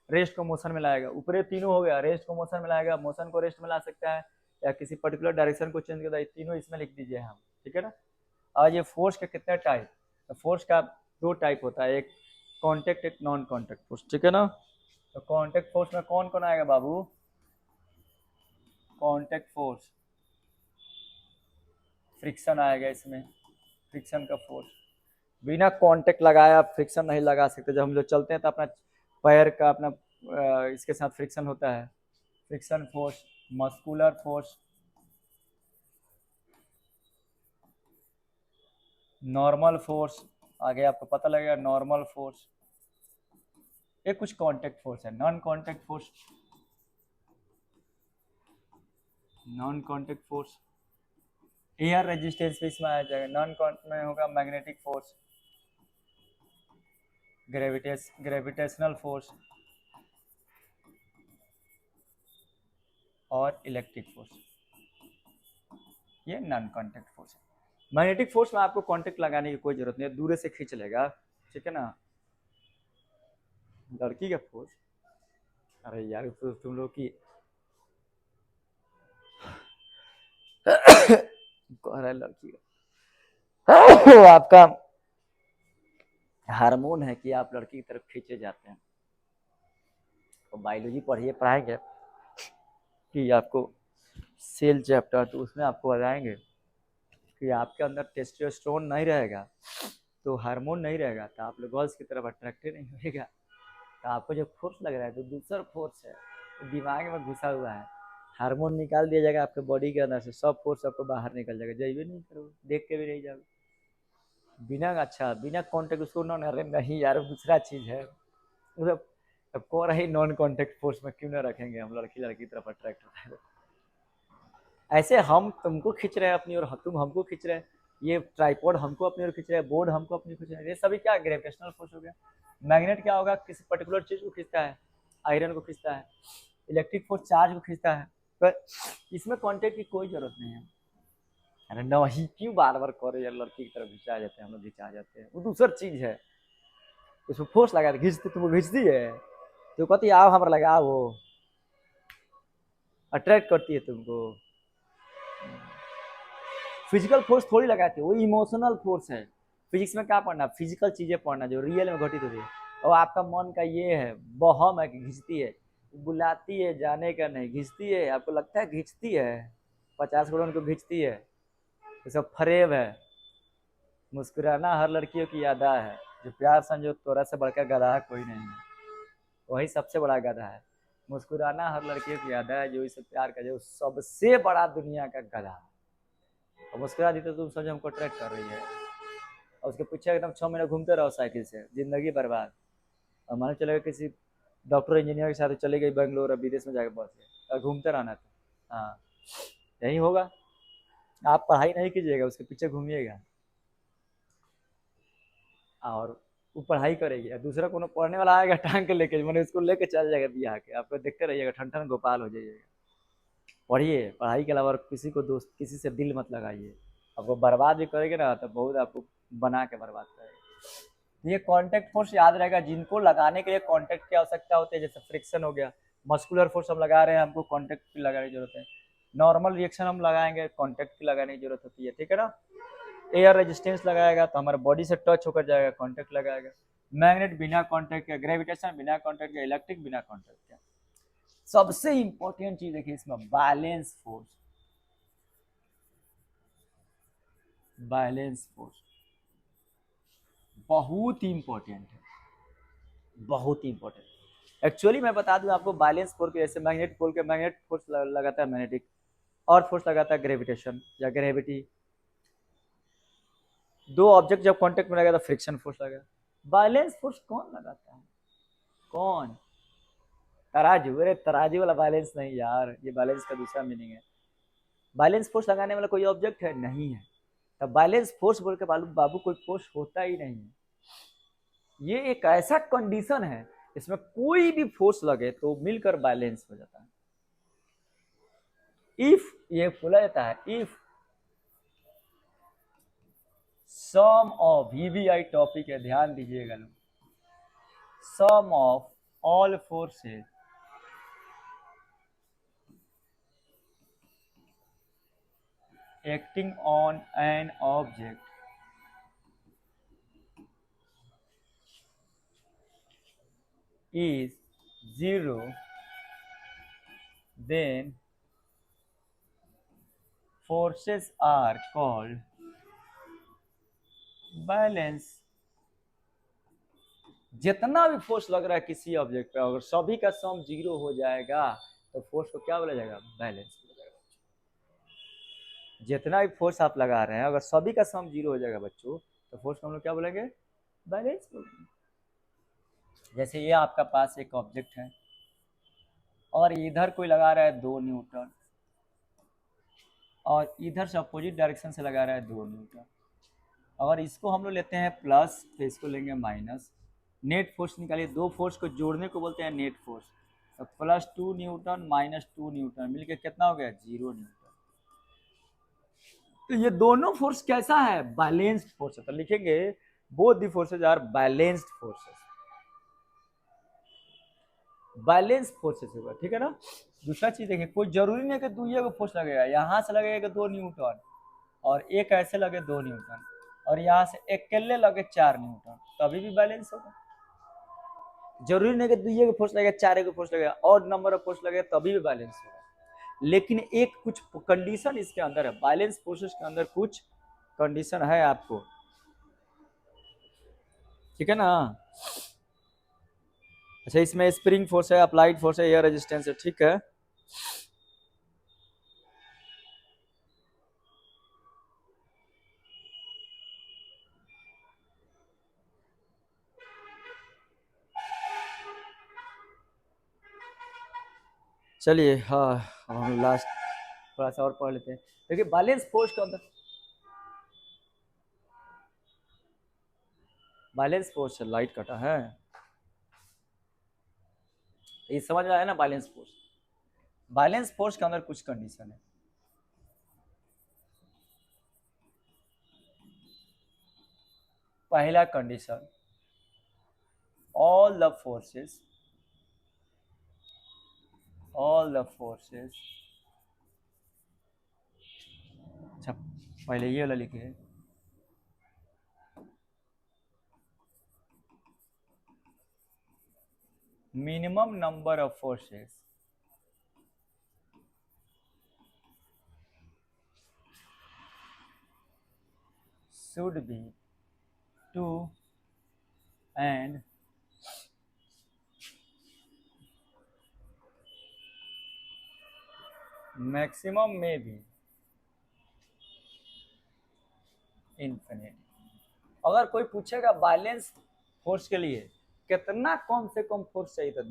रेस्ट को मोशन में लाएगा, ऊपर तीनों हो गया, रेस्ट को मोशन में लाएगा, मोशन को रेस्ट में ला सकता है, या किसी पर्टिकुलर डायरेक्शन को चेंज करता है, तीनों इसमें लिख दीजिए हम, ठीक है ना। आज ये फोर्स का कितना टाइप, तो फोर्स का दो टाइप होता है, एक कॉन्टेक्ट एक नॉन कॉन्टेक्ट फोर्स, ठीक है ना। तो कॉन्टेक्ट फोर्स में कौन कौन आएगा बाबू, कॉन्टेक्ट फोर्स, फ्रिक्शन आएगा इसमें, फ्रिक्शन का फोर्स, बिना कांटेक्ट लगाए आप फ्रिक्शन नहीं लगा सकते, जब हम लोग चलते हैं तो अपना पैर का अपना इसके साथ फ्रिक्शन होता है, friction force, muscular force, normal force, आगे आपको पता लगेगा नॉर्मल फोर्स, ये कुछ कांटेक्ट फोर्स है। Non contact force, non contact force air resistance भी इसमें आ जाएगा, नॉन कांटेक्ट में होगा मैग्नेटिक फोर्स, ग्रेविटेशनल फोर्स और इलेक्ट्रिक फोर्स, ये नॉन कांटेक्ट फोर्स है। मैग्नेटिक फोर्स में आपको कांटेक्ट लगाने की कोई जरूरत नहीं है, दूर से खींच लेगा, ठीक है ना। लड़की का फोर्स, अरे यार तो तुम लोग की कह रहा है लड़की का आपका हार्मोन है कि आप लड़की की तरफ खींचे जाते हैं। तो बायोलॉजी पढ़िए, पढ़ाएंगे कि आपको सेल चैप्टर, तो उसमें आपको बताएंगे कि आपके अंदर टेस्टोस्टेरोन नहीं रहेगा, तो हार्मोन नहीं रहेगा, तो आप लोग गर्ल्स की तरफ अट्रैक्टेड नहीं होएगा। तो आपको जो फोर्स लग रहा है तो दूसरा फोर्स है, तो दिमाग में घुसा हुआ है, हार्मोन निकाल दिया जाएगा आपके बॉडी के अंदर से, सब फोर्स आपको बाहर निकल जाएगा, जाइए नहीं करोगे, देख के भी नहीं जाओगे बिना, अच्छा बिना कॉन्टेक्ट उसको नॉन, अरे नहीं यार दूसरा चीज़ है, मतलब अब कौन रही नॉन कॉन्टेक्ट फोर्स में क्यों ना रखेंगे हम, लड़की लड़की की तरफ अट्रैक्ट होता है। ऐसे हम तुमको खींच रहे हैं अपनी ओर, तुम हमको खींच रहे हैं, ये ट्राइपॉड हमको अपनी ओर खींच रहे हैं, बोर्ड हमको अपनी खींच रहे हैं, ये सभी क्या ग्रेविटेशनल फोर्स हो गया। मैग्नेट क्या होगा, किसी पर्टिकुलर चीज को खींचता है, आयरन को खींचता है, इलेक्ट्रिक फोर्स चार्ज को खींचता है, तो इसमें कॉन्टेक्ट की कोई जरूरत नहीं है। अरे नहीं क्यों बार बार करे यार, लड़की की तरफ घिंचा जाते हैं हम लोग, घिंचा जाते हैं, वो दूसरी चीज है, उसमें फोर्स लगा खींचती, तुमको खींचती है तो कहती आओ हमारा लगा, वो अट्रैक्ट करती है तुमको। फिजिकल फोर्स थोड़ी लगाती है, वो इमोशनल फोर्स है। फिजिक्स में क्या पढ़ना, फिजिकल चीजें पढ़ना जो रियल में घटित होती है। और आपका मन का ये है, बहम है कि घिंचती है, बुलाती है जाने का नहीं, घिंचती है, आपको लगता है घिंचती है, 50 करोड़ को घिंचती है, ये सब फरेब है। मुस्कुराना हर लड़कियों की अदा है, जो प्यार समझो तोरा से बढ़कर गधा कोई नहीं है, वही सबसे बड़ा गधा है। मुस्कुराना हर लड़कियों की अदा है, जो इसे प्यार करे, जो सबसे बड़ा दुनिया का गधा है। और मुस्कुरा दी तो तुम समझो हमको अट्रैक्ट कर रही है, और उसके पीछे एकदम 6 महीने घूमते रहो साइकिल से, जिंदगी बर्बाद। और मान चलेगा किसी डॉक्टर इंजीनियर के साथ चले गई बेंगलोर, विदेश में जाकर बस गए, और घूमते रहना था। हाँ यही होगा, आप पढ़ाई नहीं कीजिएगा, उसके पीछे घूमिएगा, और वो पढ़ाई करेगी, और दूसरा कोनो पढ़ने वाला आएगा टांग के लेके, मैंने उसको लेके चल जाएगा बिहार के, आपको देखते रहिएगा, ठन ठन गोपाल हो जाइएगा। पढ़िए, पढ़ाई के अलावा किसी को दोस्त, किसी से दिल मत लगाइए, आपको बर्बाद भी करेंगे ना तो बहुत आपको बना के बर्बाद करेगा। ये कॉन्टेक्ट फोर्स याद रहेगा, जिनको लगाने के लिए कॉन्टेक्ट की आवश्यकता होती है, जैसे फ्रिक्शन हो गया, मस्कुलर फोर्स हम लगा रहे हैं, हमको कॉन्टेक्ट की लगाने की जरूरत है। नॉर्मल रिएक्शन हम लगाएंगे, कॉन्टेक्ट की लगाने की जरूरत होती है, ठीक है ना। एयर रेजिस्टेंस लगाएगा तो हमारे बॉडी से टच होकर जाएगा, कॉन्टेक्ट लगाएगा। मैग्नेट बिना कॉन्टेक्ट के, ग्रेविटेशन बिना कॉन्टेक्ट के, इलेक्ट्रिक बिना कॉन्टेक्ट के। सबसे इंपॉर्टेंट चीज देखिए इसमें, बैलेंस फोर्स। बैलेंस फोर्स बहुत इंपॉर्टेंट है, बहुत इंपॉर्टेंट। एक्चुअली मैं बता दूं आपको, बैलेंस फोर्स जैसे मैग्नेट पोल के मैग्नेट फोर्स लगाता है मैग्नेटिक, और फोर्स लगाता है ग्रेविटेशन या ग्रेविटी। दो ऑब्जेक्ट जब कांटेक्ट में लगेगा तो फ्रिक्शन फोर्स लगेगा। बैलेंस फोर्स कौन लगाता है, कौन, तराजू। अरे तराजू वाला बैलेंस नहीं यार, ये बैलेंस का दूसरा मीनिंग है। बैलेंस फोर्स लगाने वाला कोई ऑब्जेक्ट है नहीं है, तब बैलेंस फोर्स बोल के बाबू कोई फोर्स होता ही नहीं है। ये एक ऐसा कंडीशन है, इसमें कोई भी फोर्स लगे तो मिलकर बैलेंस हो जाता है। इफ, ये बोला जाता है, if some of, VVI topic है, ध्यान दीजिएगा लोग, some of all forces acting on an object is 0, then forces are called balance. जितना भी फोर्स लग रहा है किसी ऑब्जेक्ट पे, अगर सभी का सम 0 हो जाएगा तो फोर्स को क्या बोला जाएगा, बैलेंस बोला जाएगा। जितना भी फोर्स आप लगा रहे हैं, अगर सभी का सम 0 हो जाएगा बच्चों, तो फोर्स को हम लोग क्या बोलेंगे, बैलेंस बोलेंगे। जैसे ये आपका पास एक ऑब्जेक्ट है, और इधर कोई लगा रहा है 2 न्यूटन, और इधर से अपोजिट डायरेक्शन से लगा रहा है 2 न्यूटन। अगर इसको हम लोग लेते हैं प्लस, तो इसको लेंगे माइनस, नेट फोर्स निकालिए, दो फोर्स को जोड़ने को बोलते हैं नेट फोर्स। तो +2 न्यूटन -2 न्यूटन मिलके कितना हो गया, 0 न्यूटन। तो ये दोनों फोर्स कैसा है, बैलेंस्ड फोर्स है। तो लिखेंगे both the forces are balanced forces, balance forces होगा, ठीक है ना। दूसरा चीज देखिए, कोई जरूरी नहीं कि 2 फोर्स लगेगा, यहाँ से लगेगा 2 न्यूटन, और एक ऐसे लगे 2 न्यूटन, और यहाँ से अकेले लगे 4 न्यूटन, तभी भी बैलेंस होगा। जरूरी नहीं कि 2 को फोर्स लगेगा 4 को फोर्स लगेगा और नंबर ऑफ फोर्स लगेगा तभी भी बैलेंस होगा, लेकिन एक कुछ कंडीशन इसके अंदर है, बैलेंस फोर्सेस के अंदर कुछ कंडीशन है आपको, ठीक है ना। अच्छा, इसमें स्प्रिंग फोर्स है, अप्लाइड फोर्स है, एयर रेजिस्टेंस है, ठीक है। चलिए, हाँ हम लास्ट थोड़ा सा और पढ़ लेते हैं। देखिए बैलेंस फोर्स के अंदर, बैलेंस फोर्स है, लाइट कटा है, ये समझ में आया ना। बैलेंस फोर्स, बैलेंस फोर्स के अंदर कुछ कंडीशन है। पहला कंडीशन, all the forces अच्छा पहले ये वाला लिखे, minimum number of forces should be 2 and maximum may be infinite। अगर कोई पूछेगा बैलेंस फोर्स के लिए कितना कम से कम फोर्स चाहिए था,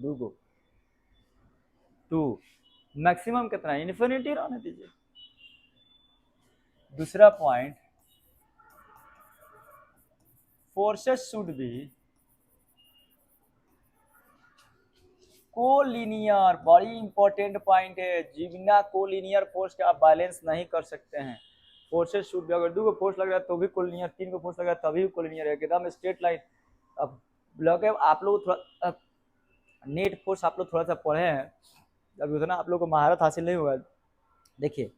2 मैक्सिमम कितना, इन्फिनिटी रहने दीजिए। दूसरा point, forces should be collinear, बड़ी इंपॉर्टेंट पॉइंट है, बिना कोलिनियर फोर्स के आप बैलेंस नहीं कर सकते हैं। फोर्सेस शुड भी, अगर 2 को फोर्स लग रहा है तो भी कोलिनियर, 3 को फोर्स लग रहा है तभी भी कोलिनियर है, एकदम स्ट्रेट लाइन। अब लगे आप लोग थोड़ा नेट फोर्स आप लोग थोड़ा सा पढ़े हैं, अभी उतना आप लोग को महारत हासिल नहीं हुआ। देखिए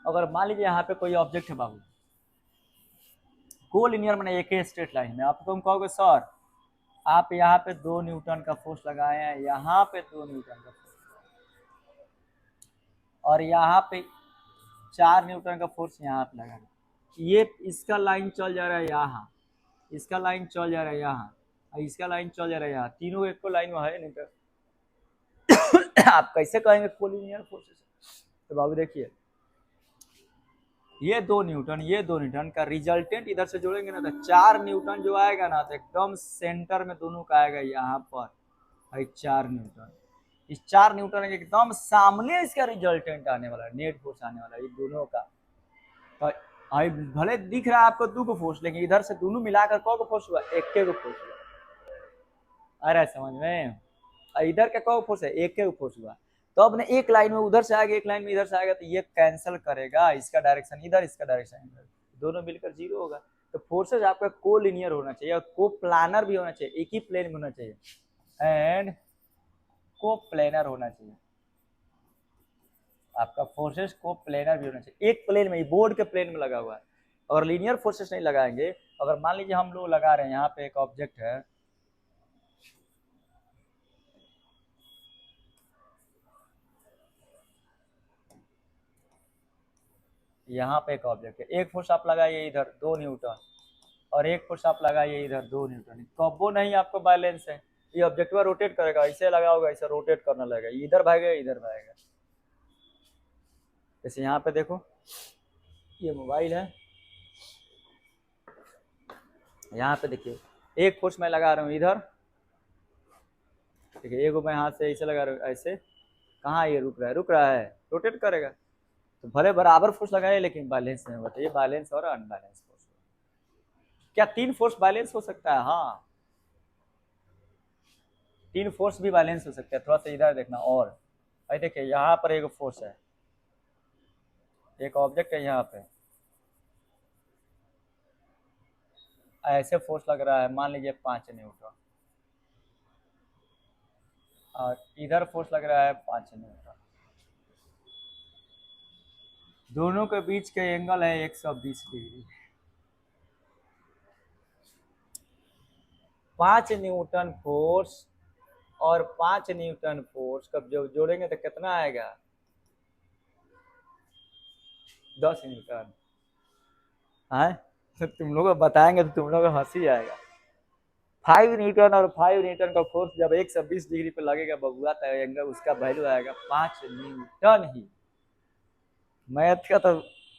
अगर मान लीजिए यहाँ पे कोई ऑब्जेक्ट है बाबू, कोलिनियर मैंने एक ही स्ट्रेट लाइन में, आप तुम कहोगे सर आप यहाँ पे 2 न्यूटन का फोर्स लगाए हैं, यहाँ पे 2 न्यूटन का फोर्स और यहाँ पे 4 न्यूटन का फोर्स यहाँ पे लगा, ये इसका लाइन चल जा रहा है यहाँ, इसका लाइन चल जा रहा है यहाँ, इसका लाइन चल जा रहा है यहाँ, तीनों एक को लाइन में है नहीं तो आप कैसे कहेंगे कोलिनियर फोर्सेस। तो बाबू देखिए ये 2 न्यूटन, ये 2 न्यूटन का रिजल्टेंट इधर से जोड़ेंगे ना तो 4 न्यूटन जो आएगा ना तो एकदम सेंटर में दोनों का आएगा यहाँ पर भाई 4 न्यूटन। इस 4 न्यूटन के एकदम सामने इसका रिजल्टेंट आने वाला है, नेट फोर्स आने वाला है, ये दोनों का। तो भाई भले दिख रहा है आपको 2 को फोर्स, लेकिन इधर से दोनों मिलाकर कौ को फोर्स हुआ, 1 को फोर्स हुआ। अरे समझ में, इधर का कौ फोर्स है, 1 को फोर्स हुआ। तो अब एक लाइन में उधर से आएगा, एक लाइन में इधर से आएगा, तो ये कैंसिल करेगा, इसका डायरेक्शन इधर, इसका डायरेक्शन इधर, दोनों मिलकर 0 होगा। तो फोर्सेज आपका कोलिनियर होना चाहिए और कोप्लानर भी होना चाहिए, एक ही प्लेन में होना चाहिए एंड कोप्लेनर होना चाहिए। आपका फोर्सेस कोप्लेनर भी होना चाहिए, एक प्लेन में, बोर्ड के प्लेन में लगा हुआ है। अगर लीनियर फोर्सेस नहीं लगाएंगे, अगर मान लीजिए हम लोग लगा रहे हैं यहाँ पे एक ऑब्जेक्ट है, यहाँ पे एक ऑब्जेक्ट है, एक फोर्स आप लगाइए इधर 2 न्यूटन और एक फोर्स आप लगाइए इधर 2 न्यूटन, कबो नहीं आपको बैलेंस है। ये ऑब्जेक्ट रोटेट करेगा, ऐसे लगा होगा, ऐसे रोटेट करने लगेगा, इधर भागेगा इधर भागेगा। जैसे यहाँ पे देखो ये मोबाइल है, यहाँ पे देखिए एक फोर्स मैं लगा रहा हूँ इधर, देखिए एक मैं हाथ से ऐसे लगा रहा हूँ, ऐसे कहाँ ये रुक रहा है, रुक रहा है, रोटेट करेगा। तो भले बराबर फोर्स लगाए लेकिन बैलेंस नहीं होता, ये बैलेंस और अनबैलेंस फोर्स। क्या 3 फोर्स बैलेंस हो सकता है? हाँ 3 फोर्स भी बैलेंस हो सकता है। थोड़ा सा इधर देखना, और भाई देखिए यहाँ पर एक फोर्स है, एक ऑब्जेक्ट है यहाँ पे, ऐसे फोर्स लग रहा है, मान लीजिए 5 न्यूटन, और इधर फोर्स लग रहा है 5 न्यूटन, दोनों के बीच का एंगल है 120 डिग्री। 5 न्यूटन फोर्स और 5 न्यूटन फोर्स कब जब जोड़ेंगे तो कितना आएगा? 10 न्यूटन। हाँ, तो तुम लोग बताएंगे तो तुम लोग हंसी आएगा। 5 न्यूटन और 5 न्यूटन का फोर्स जब 120 डिग्री पे लगेगा बबुआ तो एंगल उसका वैल्यू आएगा 5 न्यूटन ही। मैथ का तो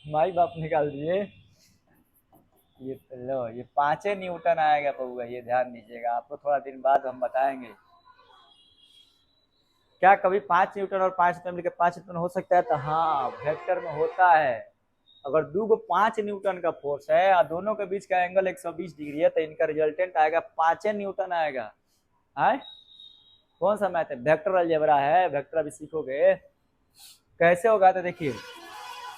माई बाप निकाल दिए। ये लो, ये 5 न्यूटन आएगा बबुआ, ये ध्यान दीजिएगा, आपको थोड़ा दिन बाद हम बताएंगे। क्या कभी 5 न्यूटन और 5 न्यूटन मिलकर 5 न्यूटन हो सकता है? तो हाँ, वेक्टर में होता है। अगर दो को 5 न्यूटन का फोर्स है और दोनों के बीच का एंगल 120 डिग्री है तो इनका रिजल्टेंट आएगा 5 न्यूटन आएगा। है कौन सा मैथ है? वेक्टर अलजेब्रा है। वेक्टर अभी सीखोगे कैसे होगा। तो देखिए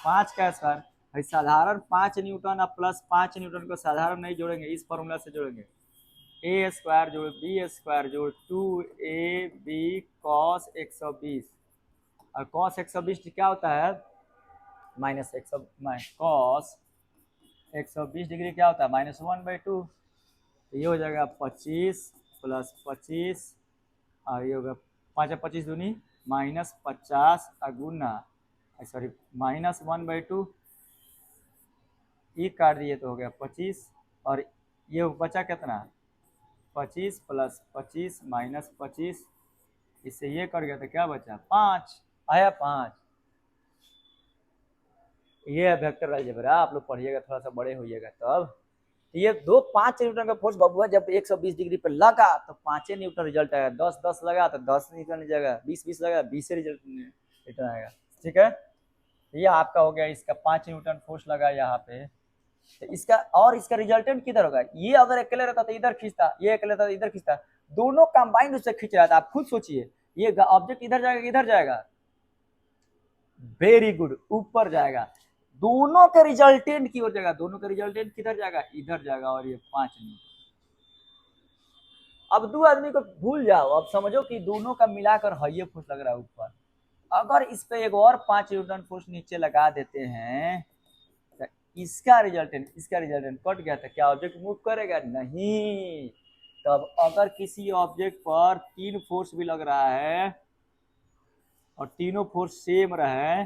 5 का स्क्वायर भाई साधारण 5 न्यूटन और प्लस 5 न्यूटन को साधारण नहीं जोड़ेंगे, इस फॉर्मूला से जोड़ेंगे। ए स्क्वायर जोड़ बी स्क्वायर जोड़ 2ab cos 120 और cos 120 क्या होता है? माइनस cos 120 डिग्री क्या होता है? -1/2। तो ये हो जाएगा 25 प्लस 25 और ये होगा 5 25 दूनी -50 गुना सॉरी -1/2 ये काट दिए तो हो गया 25 और ये बचा कितना? 25 प्लस 25 माइनस 25, इससे ये कट गया तो क्या बचा? 5 आया 5। ये है वेक्टर अलजेब्रा। आप लोग पढ़िएगा थोड़ा सा बड़े होइएगा तब। ये दो 5 न्यूटन का फोर्स बबुआ जब 120 डिग्री पे लगा तो 5 न्यूटन रिजल्ट आएगा। 10 10 लगा तो 10 न्यूटन रिजल्ट, 20 20 लगा 20 से रिजल्ट आएगा। ठीक है, ये आपका हो गया। इसका 5 न्यूटन फोर्स लगा यहाँ पे, तो इसका और इसका रिजल्टेंट किधर होगा? ये अगर अकेले रहता तो इधर खींचता, ये अकेले रहता तो इधर खींचता, दोनों कंबाइंड उससे खींच रहा था। आप खुद सोचिए, ये ऑब्जेक्ट इधर जाएगा इधर जाएगा? वेरी गुड, ऊपर जाएगा। दोनों के रिजल्टेंट की ओर जाएगा। दोनों का रिजल्टेंट किधर जाएगा? इधर जाएगा। और ये 5 न्यूटन। अब दो आदमी को भूल जाओ, अब समझो कि दोनों का मिलाकर हाई फोर्स लग रहा है ऊपर। अगर इस पे एक और 5 न्यूटन फोर्स नीचे लगा देते हैं तो इसका रिजल्टेंट कट गया तो क्या ऑब्जेक्ट मूव करेगा? नहीं। तब अगर किसी ऑब्जेक्ट पर 3 फोर्स भी लग रहा है और तीनों फोर्स सेम रहे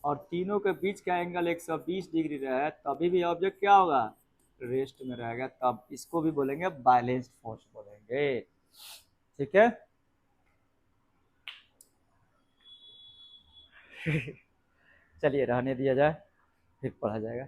और तीनों के बीच का एंगल 120 डिग्री रहे तभी भी ऑब्जेक्ट क्या होगा? रेस्ट में रहेगा। तब इसको भी बोलेंगे बैलेंस्ड फोर्स बोलेंगे। ठीक है चलिए रहने दिया जाए, फिर पढ़ा जाएगा।